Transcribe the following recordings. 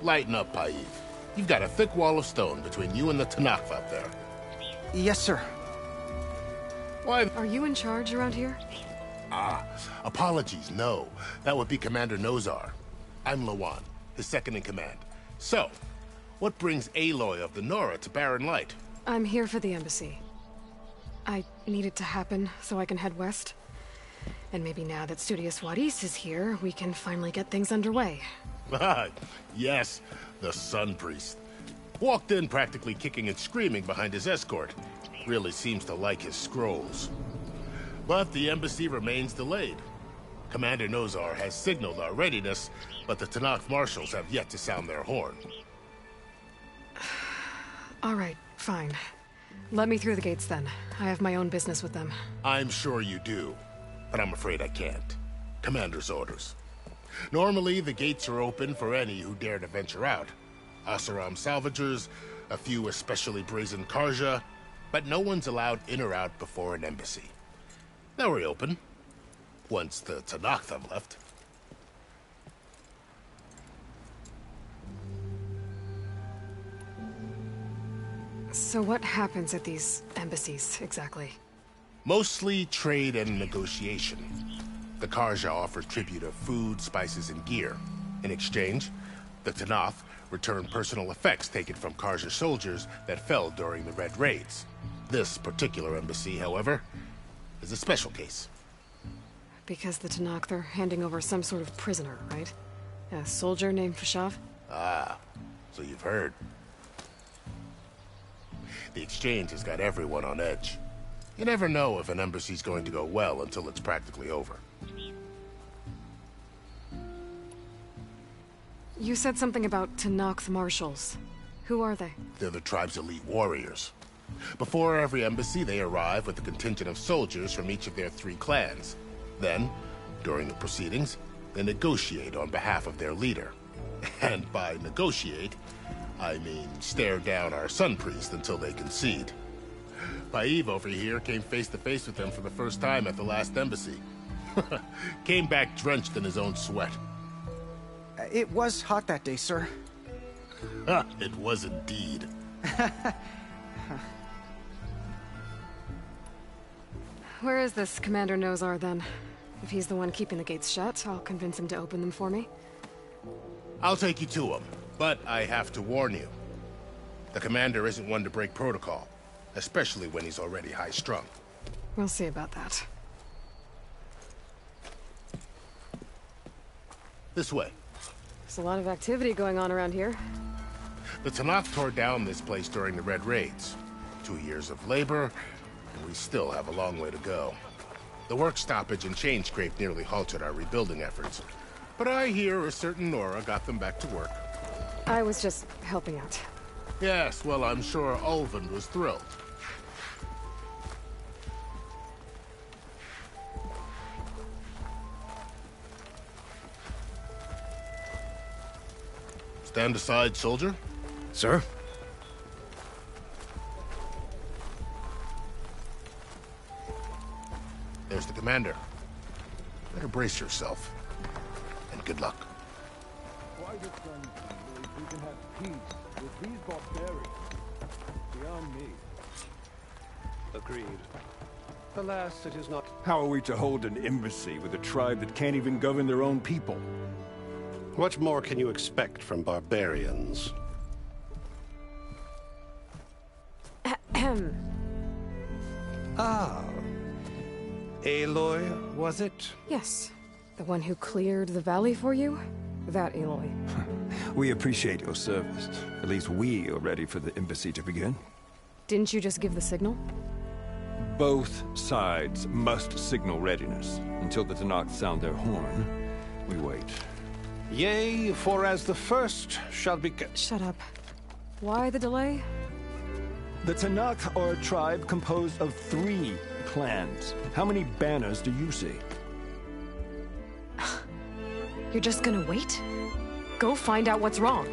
Lighten up, Paiv. You've got a thick wall of stone between you and the Tenakth up there. Yes, sir. Why? Are you in charge around here? Apologies, no. That would be Commander Nozar. I'm Lawan, his second-in-command. So, what brings Aloy of the Nora to Barren Light? I'm here for the embassy. I need it to happen so I can head west. And maybe now that Studious Wadis is here, we can finally get things underway. Yes, the Sun Priest. Walked in practically kicking and screaming behind his escort. Really seems to like his scrolls. But the embassy remains delayed. Commander Nozar has signaled our readiness, but the Tenakth marshals have yet to sound their horn. All right, fine. Let me through the gates then. I have my own business with them. I'm sure you do, but I'm afraid I can't. Commander's orders. Normally, the gates are open for any who dare to venture out. Oseram salvagers, a few especially brazen Karja, but no one's allowed in or out before an embassy. They'll reopen, once the Tenakth have left. So what happens at these embassies, exactly? Mostly trade and negotiation. The Karja offer tribute of food, spices, and gear. In exchange, the Tenakth return personal effects taken from Karja soldiers that fell during the Red Raids. This particular embassy, however, is a special case. Because the Tenakth are handing over some sort of prisoner, right? A soldier named Fashav? Ah, so you've heard. The exchange has got everyone on edge. You never know if an embassy's going to go well until it's practically over. You said something about Tenakth marshals. Who are they? They're the tribe's elite warriors. Before every embassy, they arrive with a contingent of soldiers from each of their 3 clans. Then, during the proceedings, they negotiate on behalf of their leader. And by negotiate, I mean stare down our Sun Priest until they concede. Paiv over here came face to face with them for the first time at the last embassy. Came back drenched in his own sweat. It was hot that day, sir. It was indeed. Where is this Commander Nozar, then? If he's the one keeping the gates shut, I'll convince him to open them for me. I'll take you to him, but I have to warn you. The commander isn't one to break protocol, especially when he's already high-strung. We'll see about that. This way. There's a lot of activity going on around here. The Tenakth tore down this place during the Red Raids. 2 years of labor, and we still have a long way to go. The work stoppage and chain scrape nearly halted our rebuilding efforts. But I hear a certain Nora got them back to work. I was just helping out. Yes, well, I'm sure Ulvund was thrilled. Stand aside, soldier. Sir? There's the commander. Better brace yourself. And good luck. Why the sun believe we can have peace with these barbarians? Beyond me. Agreed. Alas, it is not. How are we to hold an embassy with a tribe that can't even govern their own people? What more can you expect from barbarians? Ah. Aloy, was it? Yes. The one who cleared the valley for you? That Aloy. We appreciate your service. At least we are ready for the embassy to begin. Didn't you just give the signal? Both sides must signal readiness. Until the Tenakth sound their horn, we wait. Yea, for as the first shall be... Shut up. Why the delay? The Tenakth are a tribe composed of 3 clans. How many banners do you see? You're just gonna wait? Go find out what's wrong.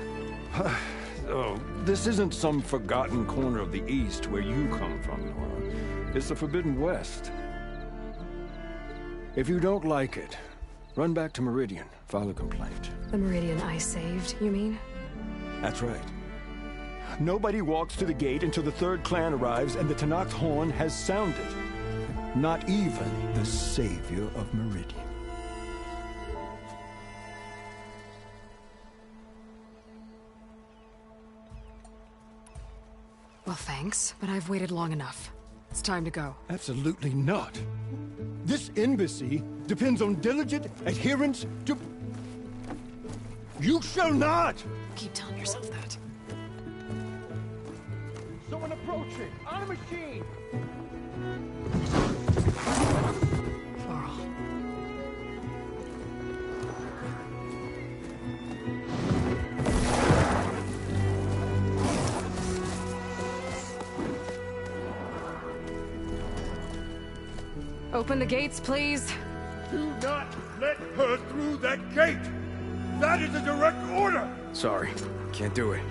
Oh, this isn't some forgotten corner of the East where you come from, Nora. It's the Forbidden West. If you don't like it, run back to Meridian, file a complaint. The Meridian I saved, you mean? That's right. Nobody walks to the gate until the third clan arrives and the Tenakth horn has sounded. Not even the savior of Meridian. Well, thanks, but I've waited long enough. It's time to go. Absolutely not. This embassy depends on diligent adherence to... You shall not! Keep telling yourself that. Someone approaching! On a machine! Varl. Open the gates, please. Do not let her through that gate! That is a direct order! Sorry, can't do it.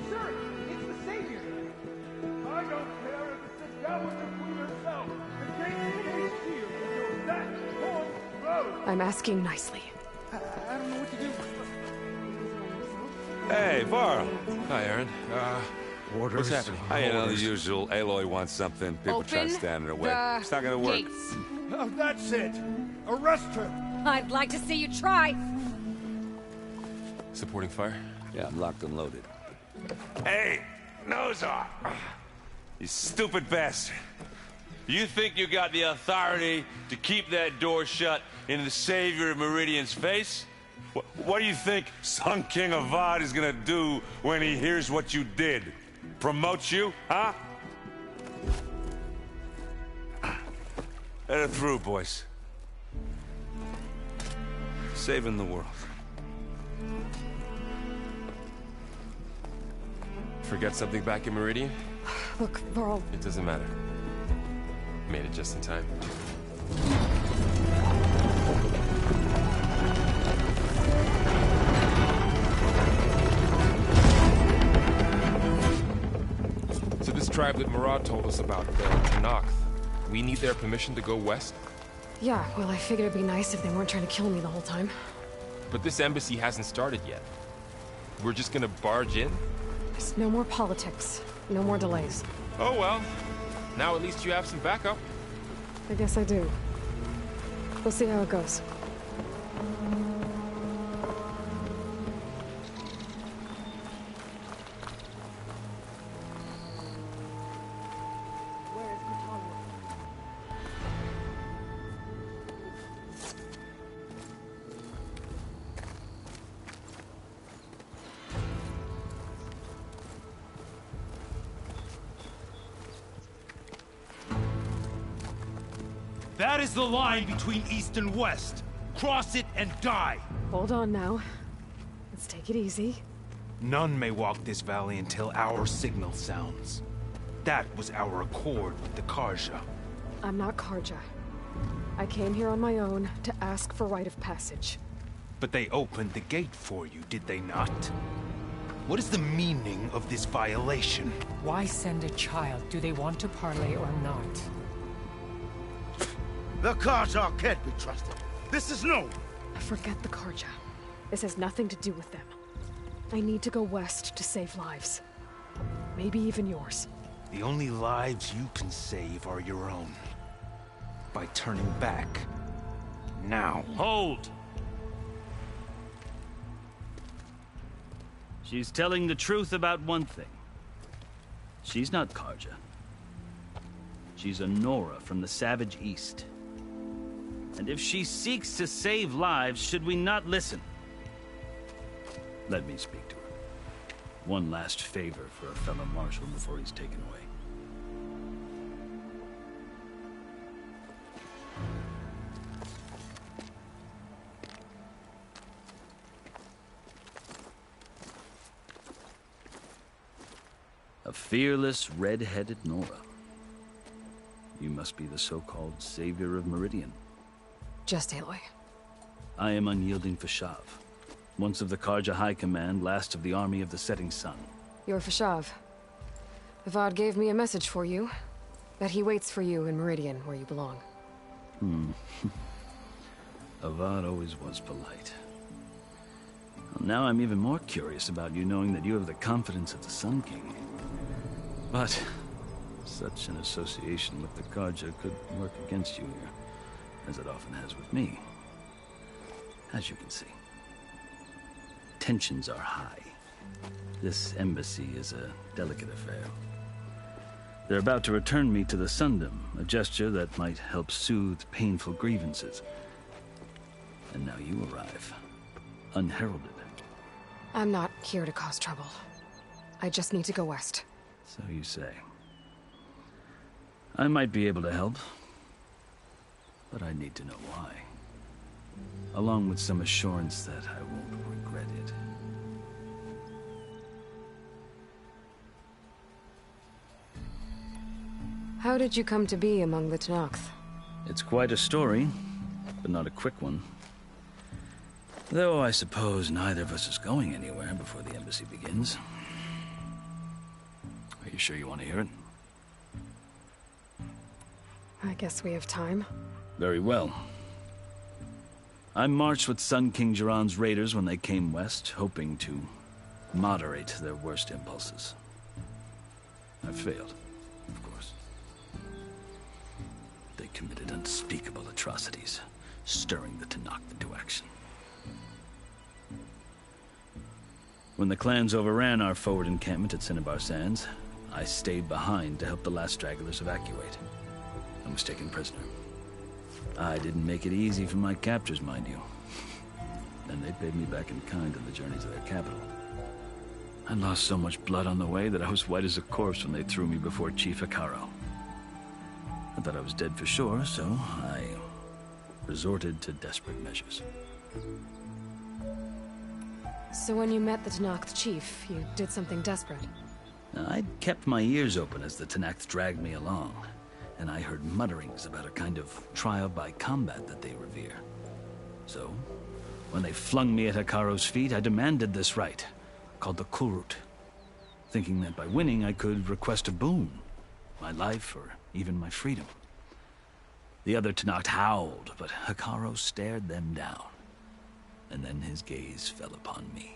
Sir, it's the Savior! I don't care if it's the Dowager Queen herself! The gate remains sealed until that horn blows! I'm asking nicely. I don't know what to do. Hey, Varl. Hi, Aaron. Orders. What's happening? You know, the usual. Aloy wants something. People try to stand in her way. It's not gonna work. Gates. Oh, that's it! Arrest her! I'd like to see you try. Supporting fire? Yeah, I'm locked and loaded. Hey, nose off! You stupid bastard. You think you got the authority to keep that door shut in the savior of Meridian's face? What do you think Sun King Avad is gonna do when he hears what you did? Promote you, huh? Let her through, boys. Saving the world. Forget something back in Meridian? Look, Varl. It doesn't matter. Made it just in time. So this tribe that Murad told us about, the Tenakth, we need their permission to go west? Yeah, well, I figured it'd be nice if they weren't trying to kill me the whole time. But this embassy hasn't started yet. We're just gonna barge in? There's no more politics. No more delays. Oh well. Now at least you have some backup. I guess I do. We'll see how it goes. That is the line between East and West. Cross it and die. Hold on now. Let's take it easy. None may walk this valley until our signal sounds. That was our accord with the Carja. I'm not Carja. I came here on my own to ask for rite of passage. But they opened the gate for you, did they not? What is the meaning of this violation? Why send a child? Do they want to parley or not? The Carja can't be trusted. This is known. Forget the Carja. This has nothing to do with them. I need to go west to save lives. Maybe even yours. The only lives you can save are your own. By turning back. Now. Hold! She's telling the truth about one thing. She's not Carja. She's a Nora from the Savage East. And if she seeks to save lives, should we not listen? Let me speak to her. One last favor for a fellow marshal before he's taken away. A fearless, red-headed Nora. You must be the so-called savior of Meridian. Just Aloy. I am Unyielding Fashav. Once of the Carja High Command, last of the army of the Setting Sun. You're Fashav. Avad gave me a message for you. That he waits for you in Meridian, where you belong. Avad always was polite. Well, now I'm even more curious about you knowing that you have the confidence of the Sun King. But such an association with the Carja could work against you here, as it often has with me. As you can see, tensions are high. This embassy is a delicate affair. They're about to return me to the Sundom, a gesture that might help soothe painful grievances. And now you arrive, unheralded. I'm not here to cause trouble. I just need to go west. So you say. I might be able to help, but I need to know why. Along with some assurance that I won't regret it. How did you come to be among the Tenakth? It's quite a story, but not a quick one. Though I suppose neither of us is going anywhere before the embassy begins. Are you sure you want to hear it? I guess we have time. Very well. I marched with Sun King Jiran's raiders when they came west, hoping to moderate their worst impulses. I failed, of course. They committed unspeakable atrocities, stirring the Tenakth into action. When the clans overran our forward encampment at Cinnabar Sands, I stayed behind to help the last stragglers evacuate. I was taken prisoner. I didn't make it easy for my captors, mind you. And they paid me back in kind on the journey to their capital. I lost so much blood on the way that I was white as a corpse when they threw me before Chief Hekarro. I thought I was dead for sure, so I resorted to desperate measures. So when you met the Tenakth chief, you did something desperate? I'd kept my ears open as the Tenakth dragged me along, and I heard mutterings about a kind of trial by combat that they revere. So, when they flung me at Hekarro's feet, I demanded this right, called the Kulrut, thinking that by winning I could request a boon, my life or even my freedom. The other Tenakth howled, but Hekarro stared them down, and then his gaze fell upon me.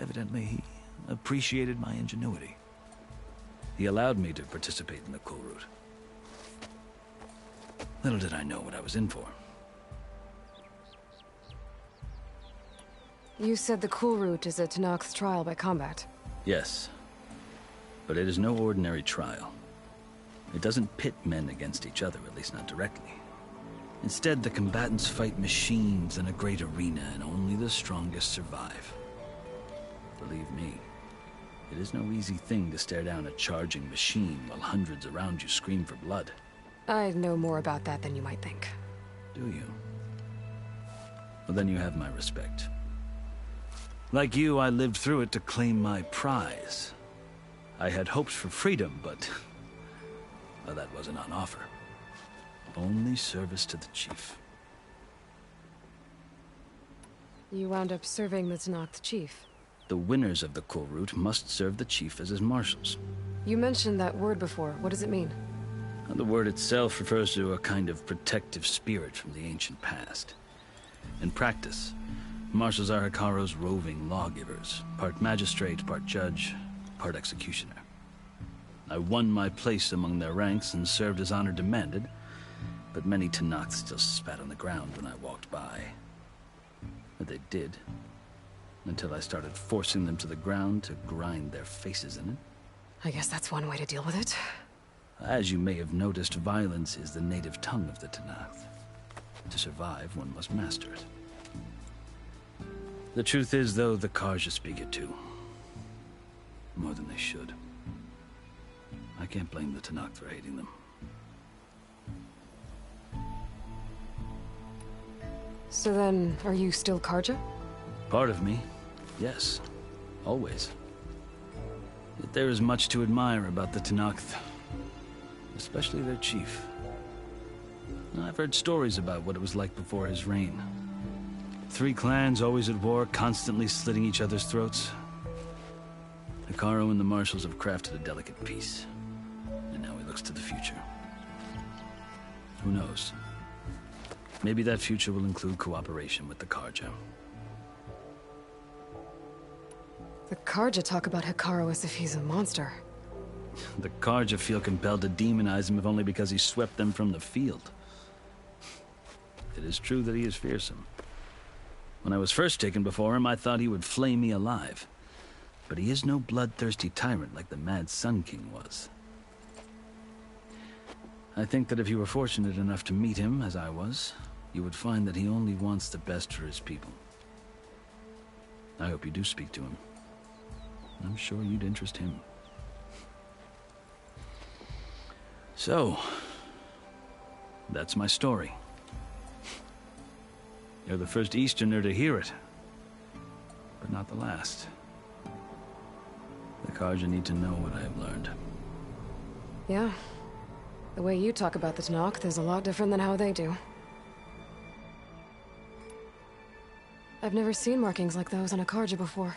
Evidently, he appreciated my ingenuity. He allowed me to participate in the Kulrut. Little did I know what I was in for. You said the Kulrut is a Tenakth's trial by combat. Yes, but it is no ordinary trial. It doesn't pit men against each other, at least not directly. Instead, the combatants fight machines in a great arena, and only the strongest survive. Believe me, it is no easy thing to stare down a charging machine while hundreds around you scream for blood. I know more about that than you might think. Do you? Well, then you have my respect. Like you, I lived through it to claim my prize. I had hopes for freedom, but well, that wasn't on offer. Only service to the chief. You wound up serving the Tenakth chief. The winners of the Kulrut must serve the chief as his marshals. You mentioned that word before. What does it mean? The word itself refers to a kind of protective spirit from the ancient past. In practice, marshals are Hekarro's roving lawgivers, part magistrate, part judge, part executioner. I won my place among their ranks and served as honor demanded, but many Tenakth still spat on the ground when I walked by. But they did, until I started forcing them to the ground to grind their faces in it. I guess that's one way to deal with it. As you may have noticed, violence is the native tongue of the Tenakth. To survive, one must master it. The truth is, though, the Carja speak it too. More than they should. I can't blame the Tenakth for hating them. So then, are you still Carja? Part of me, yes. Always. Yet there is much to admire about the Tenakth. Especially their chief. I've heard stories about what it was like before his reign. 3 clans always at war, constantly slitting each other's throats. Hekarro and the marshals have crafted a delicate peace. And now he looks to the future. Who knows? Maybe that future will include cooperation with the Carja. The Karja talk about Hekarro as if he's a monster. The Karja feel compelled to demonize him if only because he swept them from the field. It is true that he is fearsome. When I was first taken before him, I thought he would flay me alive. But he is no bloodthirsty tyrant like the Mad Sun King was. I think that if you were fortunate enough to meet him, as I was, you would find that he only wants the best for his people. I hope you do speak to him. I'm sure you'd interest him. So, that's my story. You're the first Easterner to hear it, but not the last. The Karja need to know what I have learned. Yeah. The way you talk about the Tenakth is a lot different than how they do. I've never seen markings like those on a Karja before.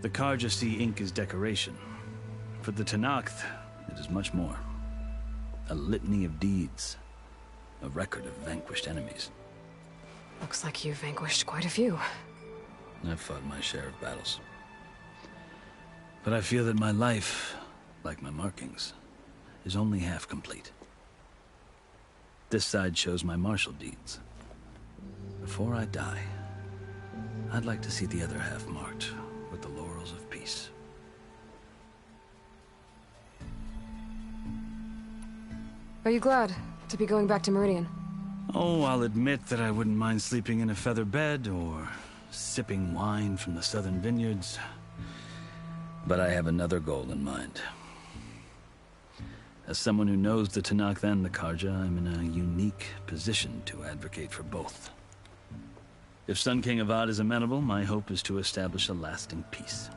The Karja see ink as decoration. For the Tenakth, it is much more. A litany of deeds. A record of vanquished enemies. Looks like you've vanquished quite a few. I've fought my share of battles. But I feel that my life, like my markings, is only half complete. This side shows my martial deeds. Before I die, I'd like to see the other half marked with the laurels of peace. Are you glad to be going back to Meridian? Oh, I'll admit that I wouldn't mind sleeping in a feather bed or sipping wine from the southern vineyards. But I have another goal in mind. As someone who knows the Tenakth and the Karja, I'm in a unique position to advocate for both. If Sun King Avad is amenable, my hope is to establish a lasting peace.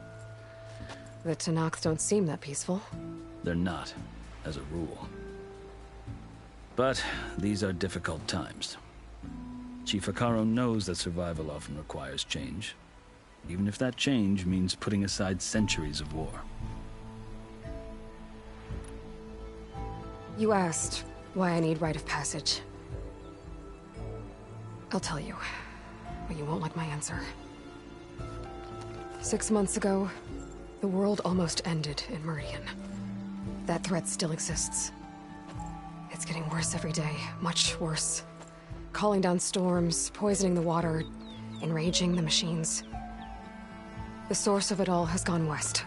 The Tenakth don't seem that peaceful. They're not, as a rule. But these are difficult times. Chief Hekarro knows that survival often requires change, even if that change means putting aside centuries of war. You asked why I need rite of passage. I'll tell you, but you won't like my answer. 6 months ago, the world almost ended in Meridian. That threat still exists. It's getting worse every day, much worse. Calling down storms, poisoning the water, enraging the machines. The source of it all has gone west,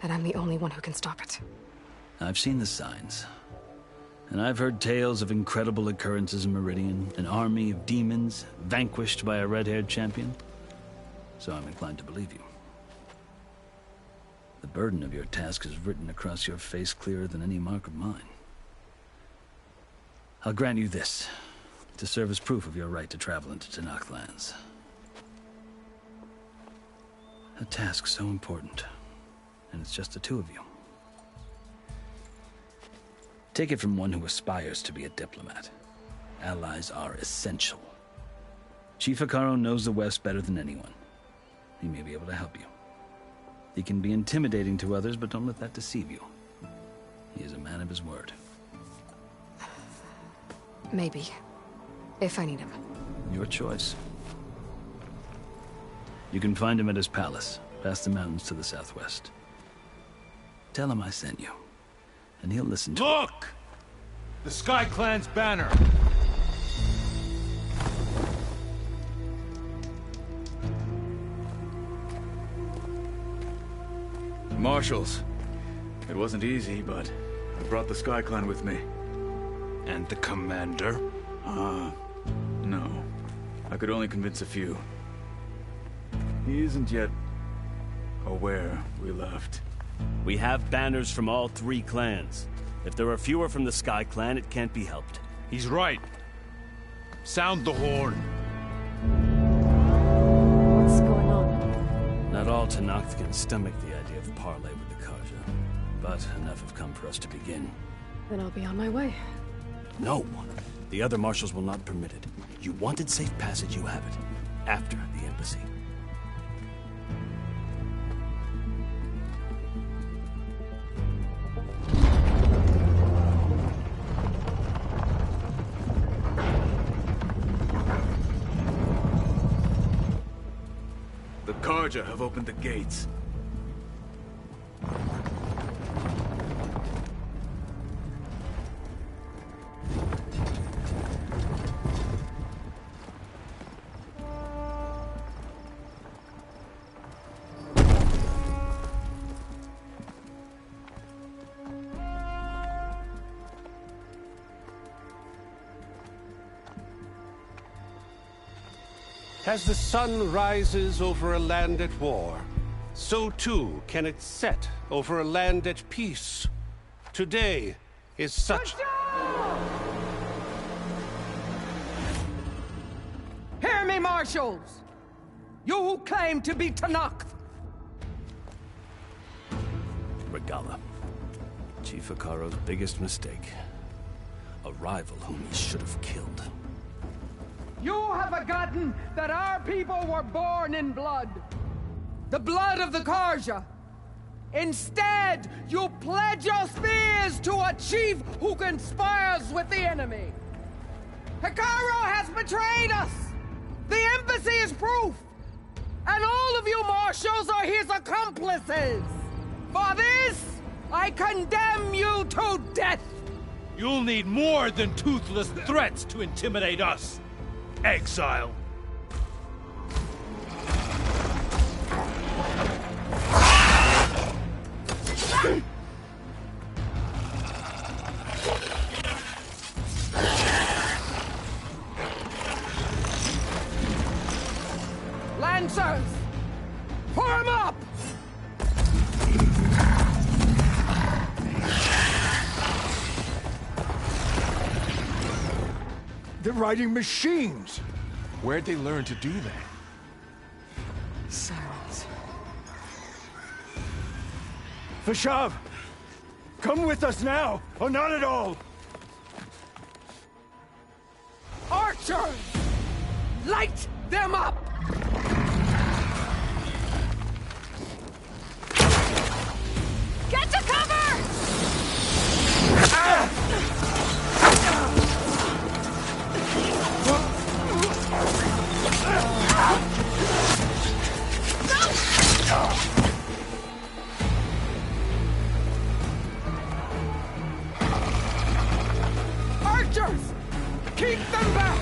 and I'm the only one who can stop it. I've seen the signs. And I've heard tales of incredible occurrences in Meridian, an army of demons vanquished by a red-haired champion. So I'm inclined to believe you. The burden of your task is written across your face clearer than any mark of mine. I'll grant you this, to serve as proof of your right to travel into Tenakth lands. A task so important, and it's just the two of you. Take it from one who aspires to be a diplomat. Allies are essential. Chief Hekarro knows the West better than anyone. He may be able to help you. He can be intimidating to others, but don't let that deceive you. He is a man of his word. Maybe. If I need him. Your choice. You can find him at his palace, past the mountains to the southwest. Tell him I sent you, and he'll listen to Look! The Sky Clan's banner! Marshals. It wasn't easy, but I brought the Sky Clan with me. And the commander? No. I could only convince a few. He isn't yet aware we left. We have banners from all 3 clans. If there are fewer from the Sky Clan, it can't be helped. He's right. Sound the horn. What's going on? Not all Tenakth can stomach the idea of parley with the Karja, but enough have come for us to begin. Then I'll be on my way. No. The other marshals will not permit it. You wanted safe passage, you have it. After the embassy. The Karja have opened the gates. As the sun rises over a land at war, so too can it set over a land at peace. Today is such... Hear me, marshals! You who claim to be Tenakth! Regalla. Chief Hekarro's biggest mistake. A rival whom he should have killed. You have forgotten that our people were born in blood. The blood of the Carja. Instead, you pledge your spears to a chief who conspires with the enemy. Hekarro has betrayed us! The embassy is proof! And all of you marshals are his accomplices! For this, I condemn you to death! You'll need more than toothless threats to intimidate us. Exile. Lancers! Form up! They're riding machines! Where'd they learn to do that? Sirens. Vashav! Come with us now, or not at all! Archers! Light them up! Get to cover! Archers! Keep them back!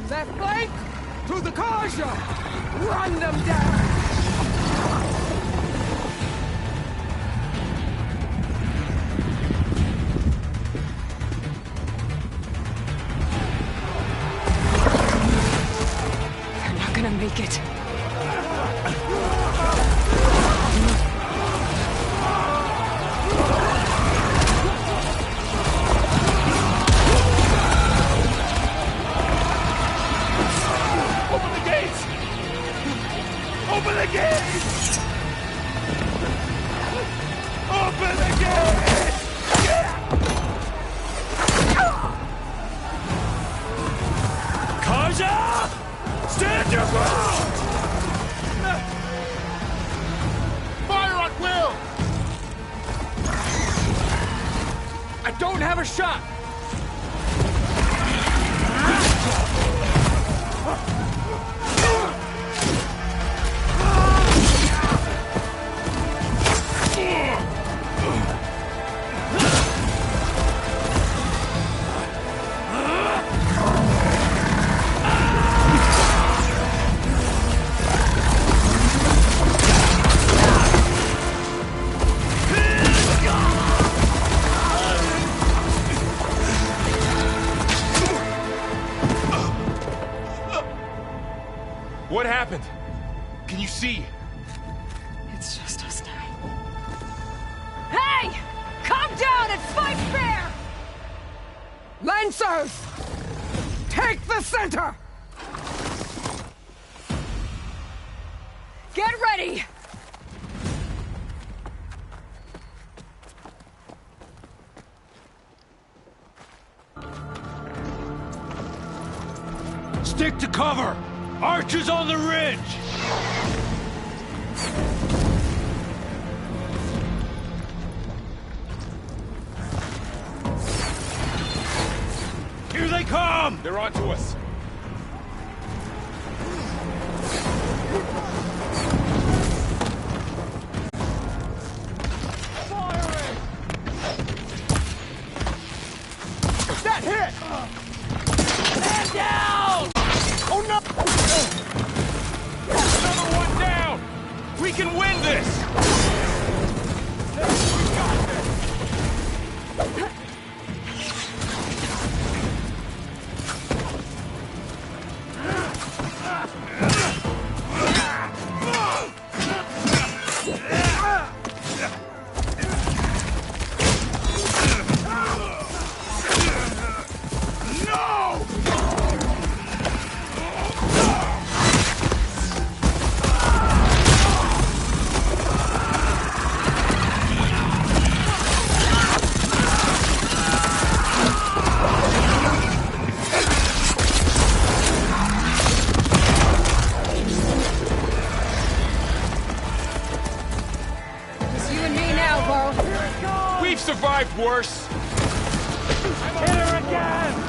Left flank! To the Carja! Run them down! They're not gonna make it. Open the gates! Open the gates! Open the gates! Carja! Stand your ground! Fire at will! I don't have a shot! What happened? Can you see? It's just us now. Hey! Calm down and fight fair! Lancers! Take the center! Get ready! Stick to cover! Archers on the ridge! Here they come! They're onto us. That hit! Stand down! survived worse. Hit her again!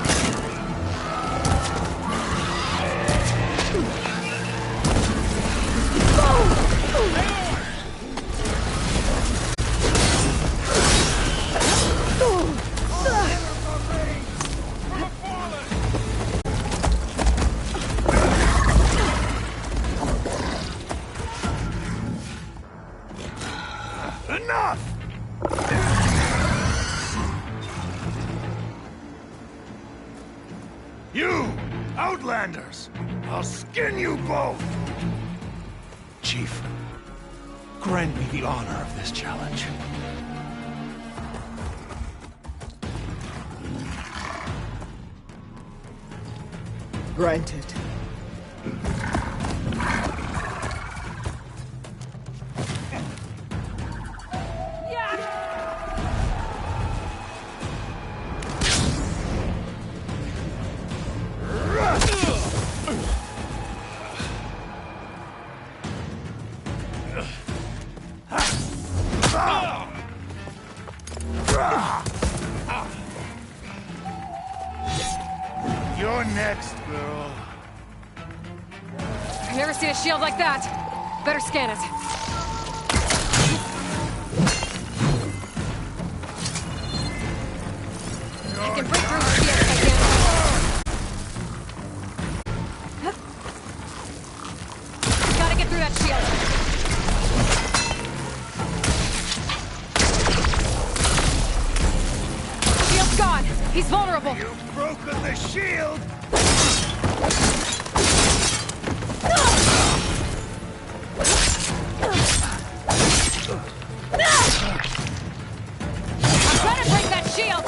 Enough! You, Outlanders! I'll skin you both! Chief, grant me the honor of this challenge. Granted. You're next, girl. I've never seen a shield like that. Better scan it. I can break through the shield if I can. Gotta get through that shield. Shield's gone. He's vulnerable. You've broken the shield! I'm trying to break that shield!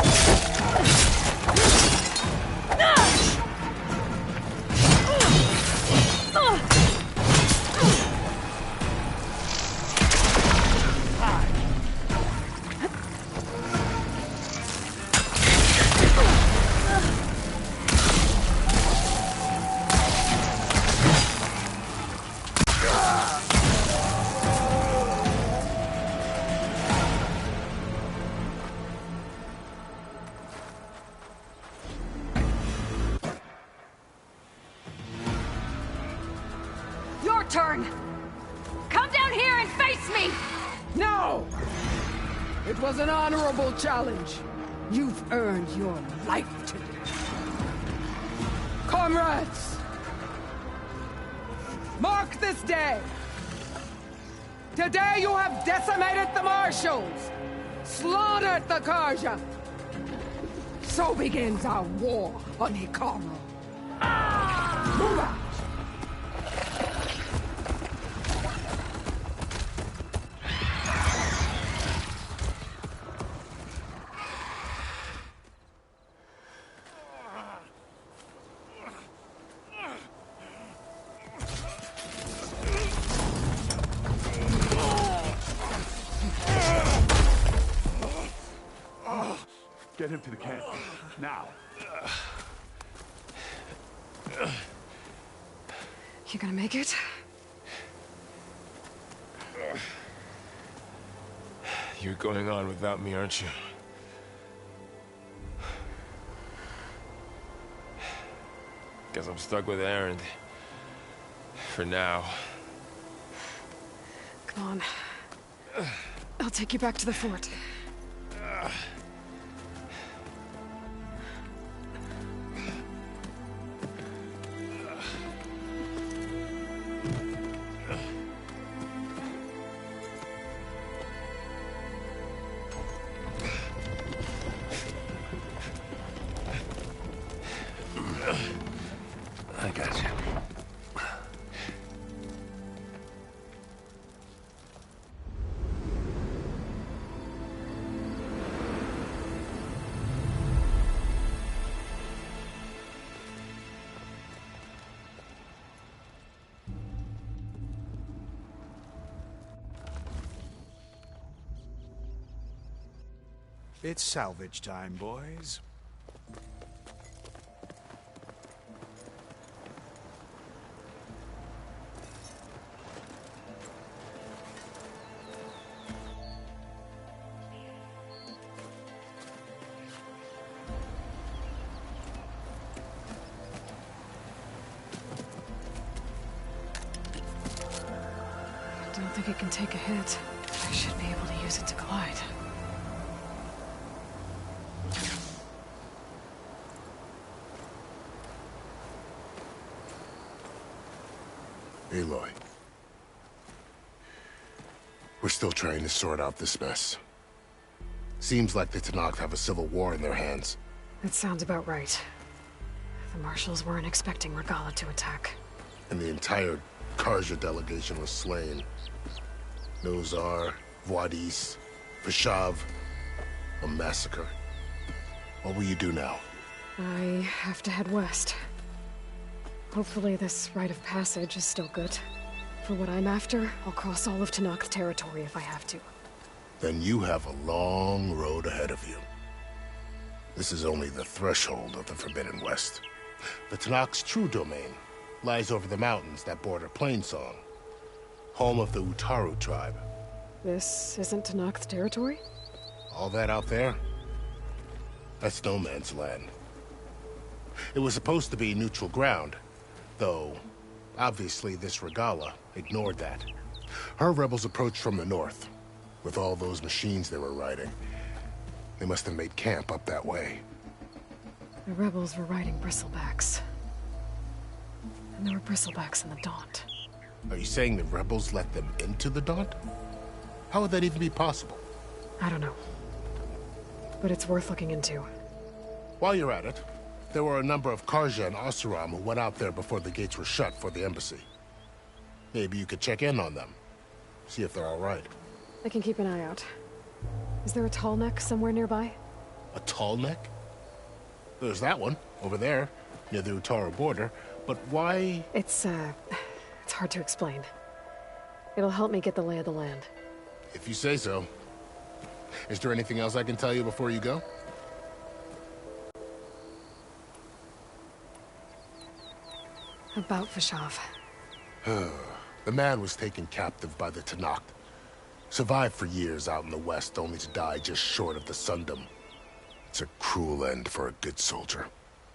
Your turn! Come down here and face me! No! It was an honorable challenge. You've earned your life today. Comrades! Mark this day! Today you have decimated the Marshals! Slaughtered the Karja! So begins our war on Hikaru. Move out! Get him to the camp. Now. You gonna make it? You're going on without me, aren't you? Guess I'm stuck with Erend. For now. Come on. I'll take you back to the fort. I got you. It's salvage time, boys. think it can take a hit. I should be able to use it to glide. Aloy. We're still trying to sort out this mess. Seems like the Tenakth have a civil war in their hands. That sounds about right. The Marshals weren't expecting Regalla to attack. And the entire Carja delegation was slain. Nozar, Wadis, Vashav. A massacre. What will you do now? I have to head west. Hopefully this rite of passage is still good. For what I'm after, I'll cross all of Tenakth territory if I have to. Then you have a long road ahead of you. This is only the threshold of the Forbidden West. The Tenakth's true domain lies over the mountains that border Plainsong, home of the Utaru tribe. This isn't Tenakth territory? All that out there? That's no man's land. It was supposed to be neutral ground, though obviously this Regalla ignored that. Her rebels approached from the north, with all those machines they were riding. They must have made camp up that way. The rebels were riding bristlebacks. And there were bristlebacks in the Daunt. Are you saying the rebels let them into the Daunt? How would that even be possible? I don't know. But it's worth looking into. While you're at it, there were a number of Carja and Oseram who went out there before the gates were shut for the embassy. Maybe you could check in on them. See if they're all right. I can keep an eye out. Is there a tall neck somewhere nearby? A tall neck? There's that one, over there, near the Utaru border. But why? It's hard to explain. It'll help me get the lay of the land. If you say so. Is there anything else I can tell you before you go? About Vashav. The man was taken captive by the Tenakth. Survived for years out in the west, only to die just short of the Sundom. It's a cruel end for a good soldier.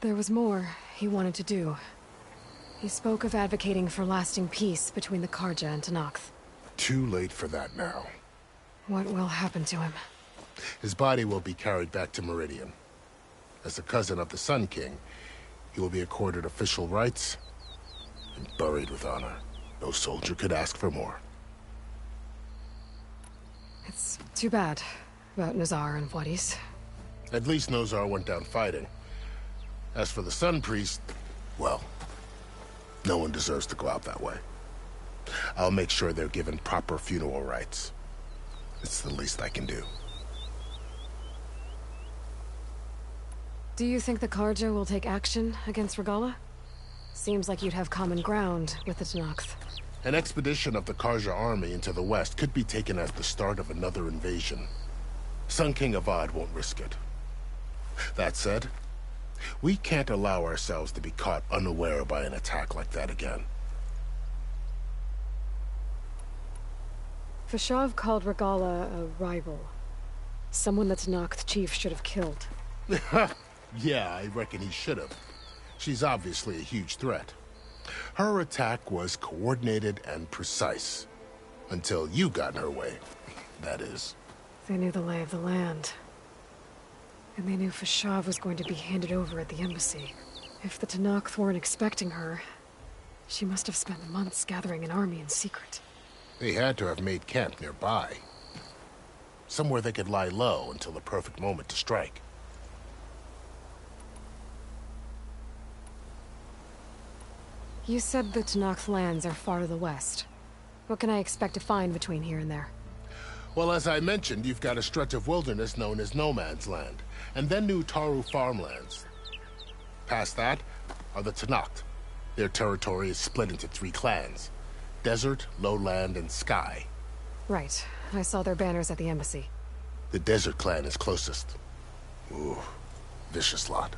There was more he wanted to do. He spoke of advocating for lasting peace between the Carja and Tenakth. Too late for that now. What will happen to him? His body will be carried back to Meridian. As a cousin of the Sun King, he will be accorded official rights and buried with honor. No soldier could ask for more. It's too bad about Nozar and Wadis. At least Nozar went down fighting. As for the Sun Priest, well, no one deserves to go out that way. I'll make sure they're given proper funeral rites. It's the least I can do. Do you think the Carja will take action against Regalla? Seems like you'd have common ground with the Tenakth. An expedition of the Carja army into the west could be taken as the start of another invasion. Sun King Avad won't risk it. That said, we can't allow ourselves to be caught unaware by an attack like that again. Vashav called Regalla a rival. Someone the Tenakth chief should have killed. Yeah, I reckon he should have. She's obviously a huge threat. Her attack was coordinated and precise. Until you got in her way, that is. They knew the lay of the land. And they knew Vashav was going to be handed over at the embassy. If the Tenakth weren't expecting her, she must have spent months gathering an army in secret. They had to have made camp nearby. Somewhere they could lie low until the perfect moment to strike. You said the Tenakth lands are far to the west. What can I expect to find between here and there? Well, as I mentioned, you've got a stretch of wilderness known as No Man's Land, and then new Utaru farmlands. Past that are the Tenakth. Their territory is split into 3 clans: Desert, Lowland, and Sky. Right. I saw their banners at the embassy. The Desert clan is closest. Ooh, vicious lot.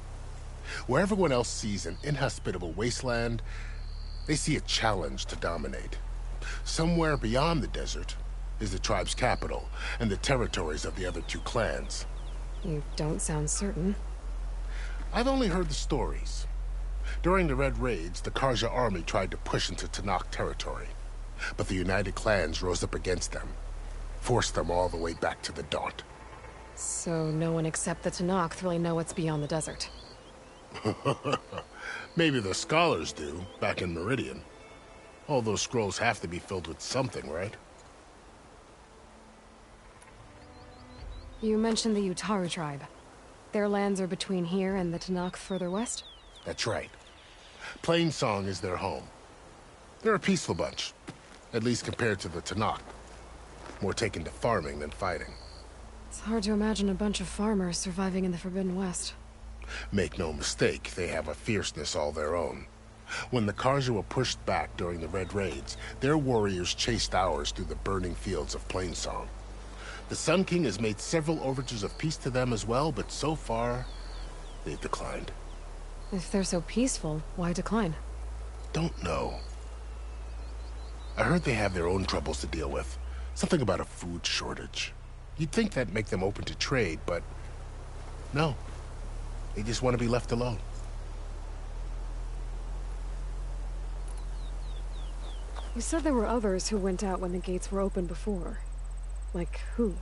Where everyone else sees an inhospitable wasteland, they see a challenge to dominate. Somewhere beyond the desert is the tribe's capital and the territories of the other 2 clans. You don't sound certain. I've only heard the stories. During the Red Raids, the Carja army tried to push into Tenakth territory. But the united clans rose up against them, forced them all the way back to the Daunt. So no one except the Tenakth really know what's beyond the desert. Maybe the scholars do, back in Meridian. All those scrolls have to be filled with something, right? You mentioned the Utaru tribe. Their lands are between here and the Tenakth further west? That's right. Plainsong is their home. They're a peaceful bunch, at least compared to the Tenakth. More taken to farming than fighting. It's hard to imagine a bunch of farmers surviving in the Forbidden West. Make no mistake, they have a fierceness all their own. When the Carja were pushed back during the Red Raids, their warriors chased ours through the burning fields of Plainsong. The Sun King has made several overtures of peace to them as well, but so far, they've declined. If they're so peaceful, why decline? Don't know. I heard they have their own troubles to deal with. Something about a food shortage. You'd think that'd make them open to trade, but no. They just want to be left alone. You said there were others who went out when the gates were open before. Like who?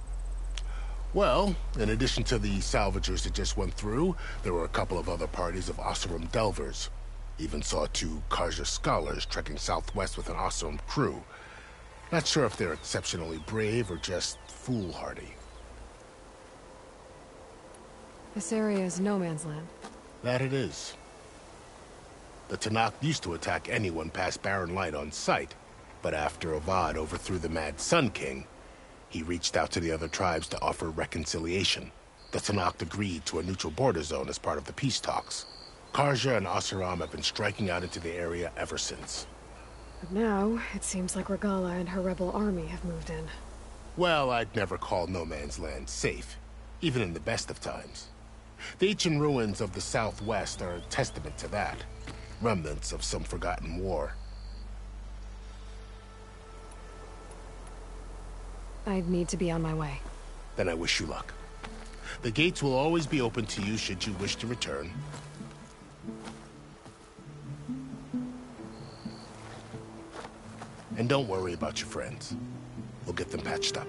Well, in addition to the salvagers that just went through, there were a couple of other parties of Oseram Delvers. Even saw 2 Carja scholars trekking southwest with an Oseram crew. Not sure if they're exceptionally brave or just foolhardy. This area is no man's land. That it is. The Tenakth used to attack anyone past Barren Light on sight, but after Avad overthrew the Mad Sun King, he reached out to the other tribes to offer reconciliation. The Tenakth agreed to a neutral border zone as part of the peace talks. Carja and Oseram have been striking out into the area ever since. But now, it seems like Regalla and her rebel army have moved in. Well, I'd never call no man's land safe, even in the best of times. The ancient ruins of the Southwest are a testament to that. Remnants of some forgotten war. I'd need to be on my way. Then I wish you luck. The gates will always be open to you should you wish to return. And don't worry about your friends. We'll get them patched up.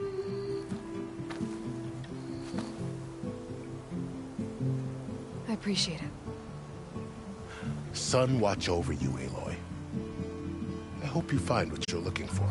I appreciate it. Sun watch over you, Aloy. I hope you find what you're looking for.